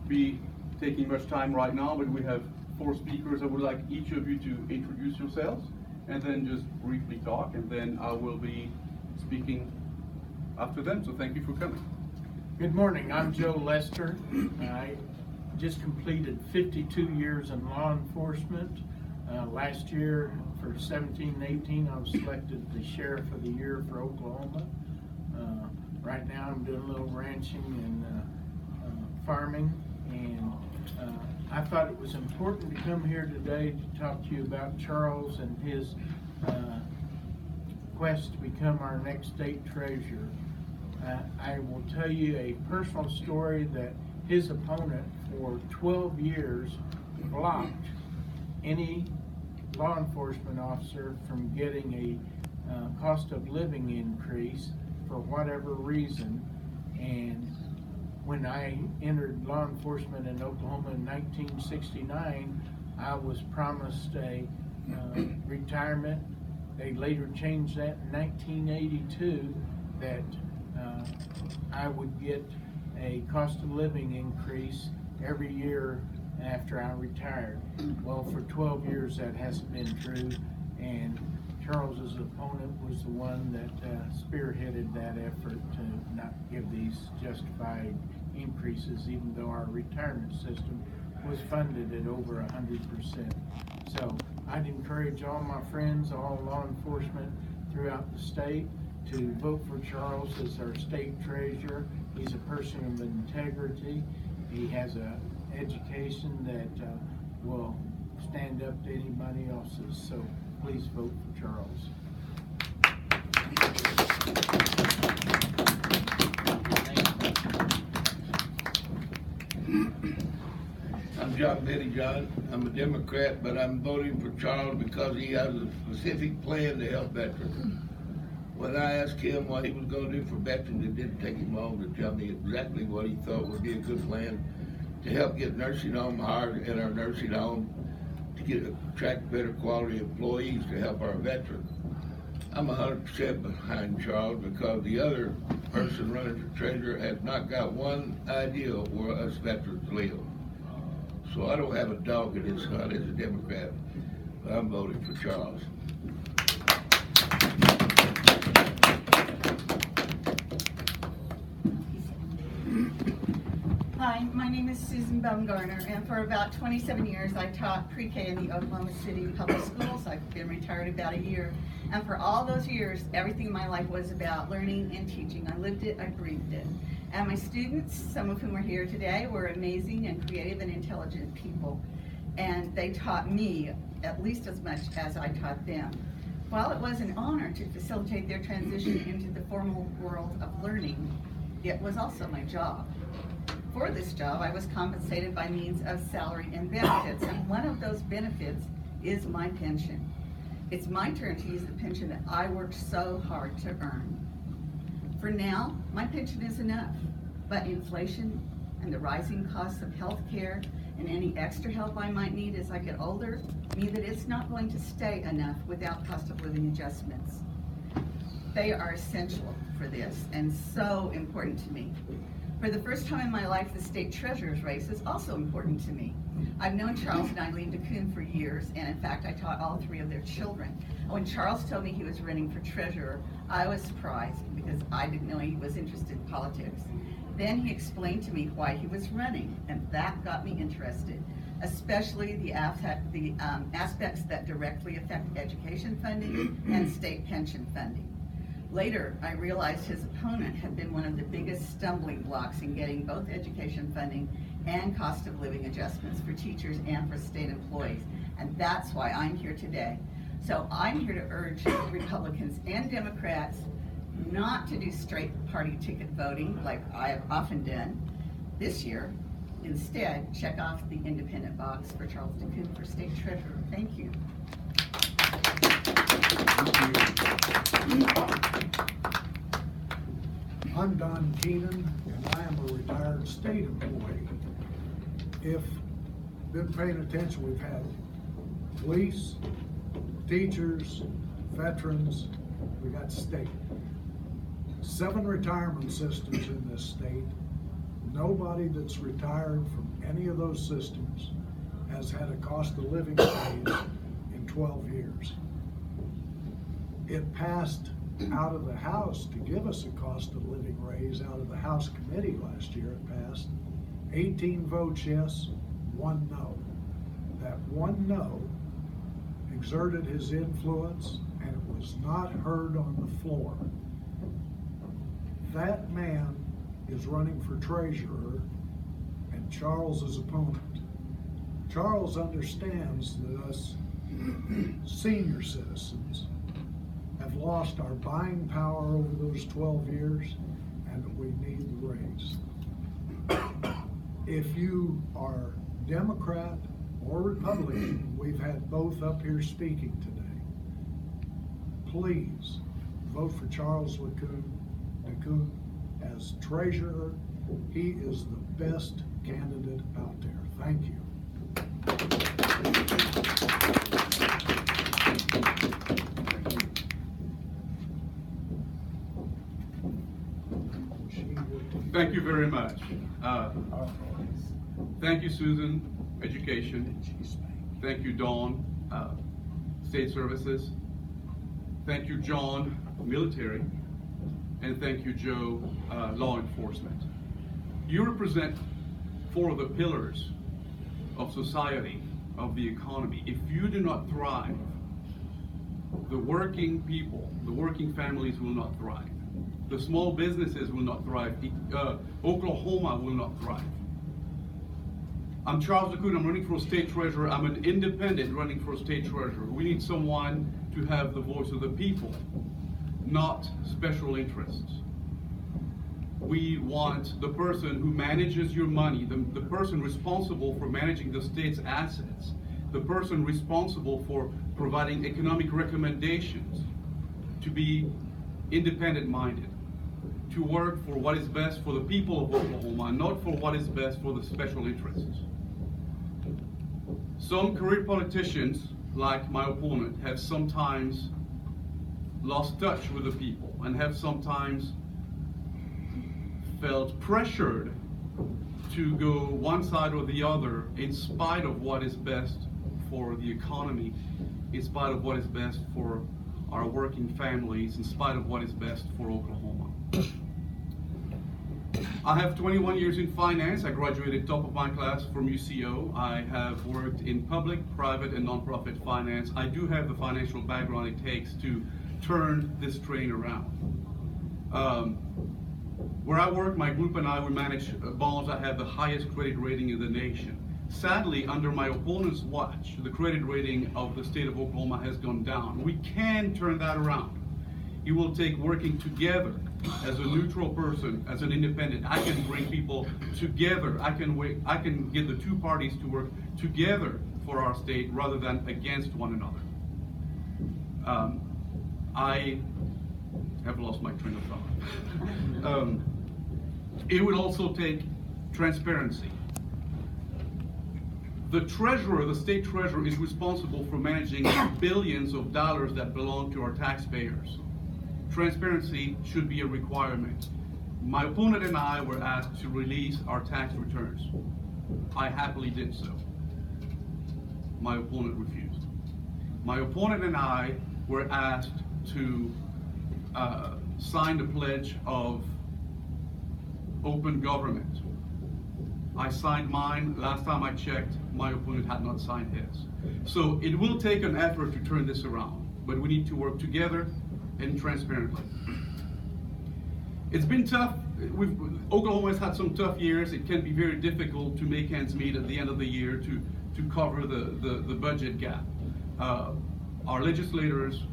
be taking much time right now, but we have 4 speakers. I would like each of you to introduce yourselves and then just briefly talk, and then I will be speaking after them. So thank you for coming. Good morning, I'm Joe Lester. I just completed 52 years in law enforcement. Last year for 17-18 I was selected the Sheriff of the Year for Oklahoma. Right now I'm doing a little ranching and farming, and I thought it was important to come here today to talk to you about Charles and his quest to become our next state treasurer. I will tell you a personal story that his opponent for 12 years blocked any law enforcement officer from getting a cost of living increase for whatever reason. And when I entered law enforcement in Oklahoma in 1969, I was promised a retirement. They later changed that in 1982 that I would get a cost of living increase every year after I retired. Well, for 12 years that hasn't been true, and Charles's opponent was the one that spearheaded that effort to not give these justified increases, even though our retirement system was funded at over 100%. So I'd encourage all my friends, all law enforcement throughout the state, to vote for Charles as our state treasurer. He's a person of integrity. He has an education that will stand up to anybody else's. So please vote for Charles. I'm John Pettyjohn. I'm a Democrat, but I'm voting for Charles because he has a specific plan to help veterans. When I asked him what he was going to do for veterans, it didn't take him long to tell me exactly what he thought would be a good plan to help get nursing home hired in our nursing home, to attract better quality employees to help our veterans. I'm 100% behind Charles because the other person running for treasurer has not got one idea where us veterans live. So I don't have a dog in this hunt as a Democrat, but I'm voting for Charles. Hi, my name is Susan Baumgartner, and for about 27 years I taught pre-K in the Oklahoma City public schools. I've been retired about a year, and for all those years, everything in my life was about learning and teaching. I lived it, I breathed it. And my students, some of whom are here today, were amazing and creative and intelligent people, and they taught me at least as much as I taught them. While it was an honor to facilitate their transition into the formal world of learning, it was also my job. For this job, I was compensated by means of salary and benefits, and one of those benefits is my pension. It's my turn to use the pension that I worked so hard to earn. For now, my pension is enough, but inflation and the rising costs of health care and any extra help I might need as I get older mean that it's not going to stay enough without cost of living adjustments. They are essential for this and so important to me. For the first time in my life, the state treasurer's race is also important to me. I've known Charles and Eileen Coune for years, and in fact, I taught all 3 of their children. When Charles told me he was running for treasurer, I was surprised because I didn't know he was interested in politics. Then he explained to me why he was running, and that got me interested, especially the aspects that directly affect education funding and state pension funding. Later, I realized his opponent had been one of the biggest stumbling blocks in getting both education funding and cost of living adjustments for teachers and for state employees, and that's why I'm here today. So I'm here to urge Republicans and Democrats not to do straight party ticket voting like I have often done this year. Instead, check off the independent box for Charles Coune for state treasurer. Thank you. I'm Don Keenan, and I am a retired state employee. If you've been paying attention, we've had police, teachers, veterans, we got state. 7 retirement systems in this state. nobody that's retired from any of those systems has had a cost of living raise in 12 years. It passed out of the House to give us a cost of living raise out of the House committee last year. It passed 18 votes yes, 1 no. That 1 no exerted his influence and it was not heard on the floor. That man is running for treasurer and Charles's opponent. Charles understands that us senior citizens have lost our buying power over those 12 years and that we need the raise. If you are Democrat or Republican, we've had both up here speaking today, please vote for Charles Coune as treasurer. He is the best candidate out there. Thank you. Thank you very much. Thank you, Susan, Education. Thank you, Dawn, State Services. Thank you, John, Military. And thank you, Joe, Law Enforcement. You represent 4 of the pillars of society, of the economy. If you do not thrive, the working people, the working families will not thrive. The small businesses will not thrive. Oklahoma will not thrive. I'm Charles Coune. I'm running for state treasurer. I'm an independent running for state treasurer. We need someone to have the voice of the people, not special interests. We want the person who manages your money, the person responsible for managing the state's assets, the person responsible for providing economic recommendations, to be independent-minded, to work for what is best for the people of Oklahoma, not for what is best for the special interests. Some career politicians, like my opponent, have sometimes lost touch with the people and have sometimes felt pressured to go one side or the other in spite of what is best for the economy, in spite of what is best for our working families, in spite of what is best for Oklahoma. I have 21 years in finance. I graduated top of my class from UCO. I have worked in public, private, and nonprofit finance. I do have the financial background it takes to turn this train around. Where I work, my group and I, we manage bonds that have the highest credit rating in the nation. Sadly, under my opponent's watch, the credit rating of the state of Oklahoma has gone down. We can turn that around. It will take working together as a neutral person, as an independent. I can bring people together. I can get the 2 parties to work together for our state rather than against one another. I have lost my train of thought. It would also take transparency. The treasurer, the state treasurer, is responsible for managing billions of dollars that belong to our taxpayers. Transparency should be a requirement. My opponent and I were asked to release our tax returns. I happily did so. My opponent refused. My opponent and I were asked to sign the pledge of open government. I signed mine. Last time I checked, my opponent had not signed his. So it will take an effort to turn this around, but we need to work together and transparently. It's been tough. Oklahoma has had some tough years. It can be very difficult to make ends meet at the end of the year to cover the budget gap. Our legislators,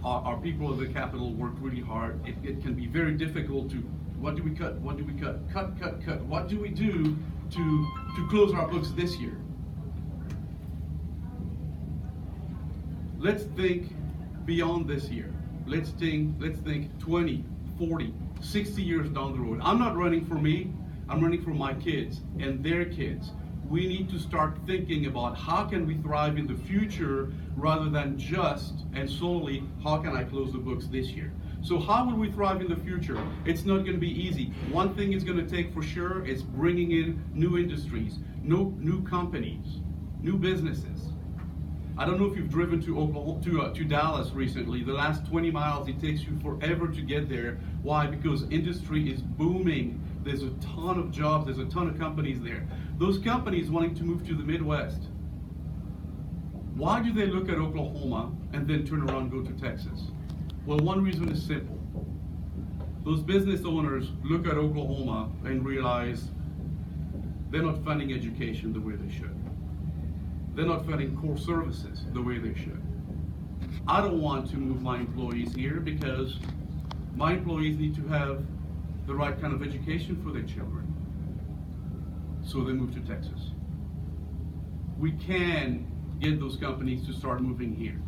our people of the Capitol worked really hard. It can be very difficult to, what do we cut? What do we cut? Cut. What do we do to close our books this year? Let's think beyond this year. Let's think 20, 40, 60 years down the road. I'm not running for me, I'm running for my kids and their kids. We need to start thinking about how can we thrive in the future rather than just and solely how can I close the books this year. So how will we thrive in the future? It's not going to be easy. One thing it's going to take for sure is bringing in new industries, new companies, new businesses. I don't know if you've driven to Oklahoma, to Dallas recently. The last 20 miles, it takes you forever to get there. Why? Because industry is booming. There's a ton of jobs. There's a ton of companies there. Those companies wanting to move to the Midwest. Why do they look at Oklahoma and then turn around and go to Texas? Well, one reason is simple. Those business owners look at Oklahoma and realize they're not funding education the way they should. They're not funding core services the way they should. I don't want to move my employees here because my employees need to have the right kind of education for their children. So they move to Texas. We can get those companies to start moving here.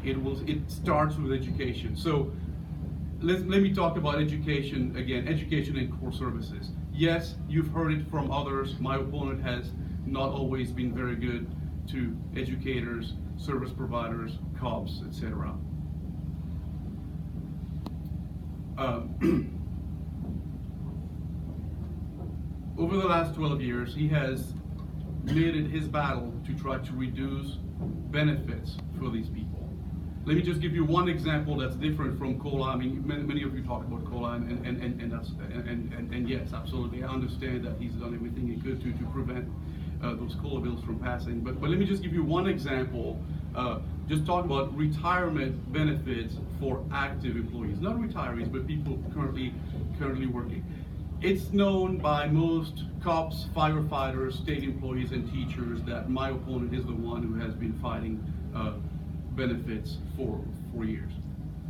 It starts with education. So let me talk about education again, education and core services. Yes, you've heard it from others. My opponent has not always been very good to educators, service providers, cops, etc. Over the last 12 years, he has made it his battle to try to reduce benefits for these people. Let me just give you one example that's different from COLA. I mean, many of you talk about COLA, and yes, absolutely, I understand that he's done everything he could to prevent those COLA bills from passing. But let me just give you one example. Just talk about retirement benefits for active employees, not retirees, but people currently working. It's known by most cops, firefighters, state employees, and teachers that my opponent is the one who has been fighting benefits for years.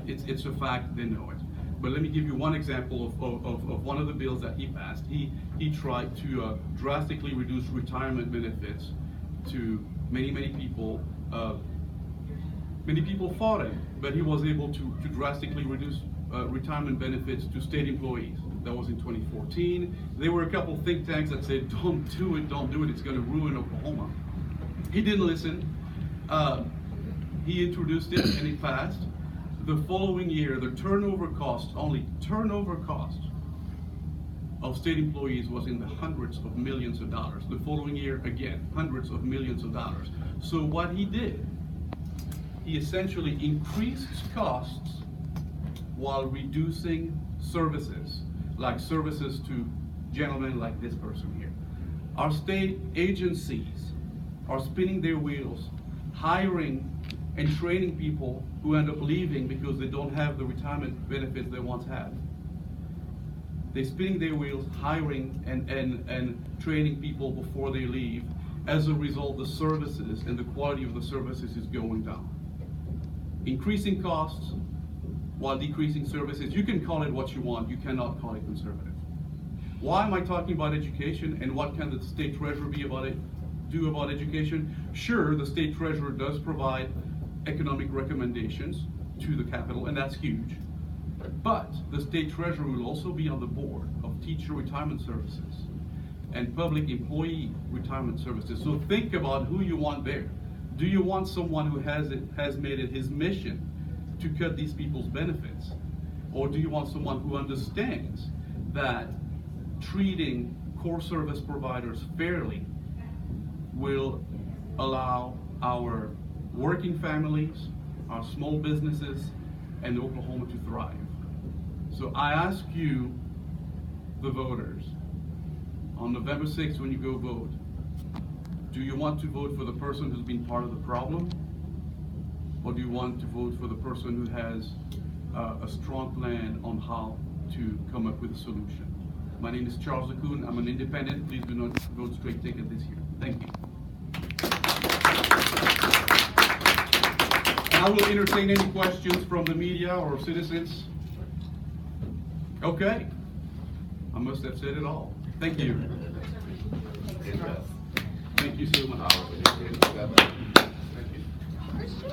It's a fact, they know it. But let me give you one example of one of the bills that he passed. He tried to drastically reduce retirement benefits to many people. Many people fought him, but he was able to drastically reduce retirement benefits to state employees. That was in 2014. There were a couple think tanks that said, don't do it, it's going to ruin Oklahoma. He didn't listen. He introduced it and it passed. The following year, the turnover cost of state employees was in the hundreds of millions of dollars. The following year, again, hundreds of millions of dollars. So what he did, he essentially increased costs while reducing services, like services to gentlemen like this person here. Our state agencies are spinning their wheels, hiring and training people who end up leaving because they don't have the retirement benefits they once had. They're spinning their wheels, hiring and training people before they leave. As a result, the services and the quality of the services is going down. Increasing costs while decreasing services. You can call it what you want, you cannot call it conservative. Why am I talking about education, and what can the state treasurer do about education? Sure, the state treasurer does provide economic recommendations to the Capitol, and that's huge. But the state treasurer will also be on the board of teacher retirement services and public employee retirement services. So think about who you want there. Do you want someone who has made it his mission to cut these people's benefits? Or do you want someone who understands that treating core service providers fairly will allow our working families, our small businesses, and Oklahoma to thrive? So I ask you, the voters, on November 6th when you go vote, do you want to vote for the person who's been part of the problem? Or do you want to vote for the person who has a strong plan on how to come up with a solution? My name is Charles Coune. I'm an independent. Please do not vote straight ticket this year. Thank you. I will entertain any questions from the media or citizens. Okay. I must have said it all. Thank you. Thank you so much.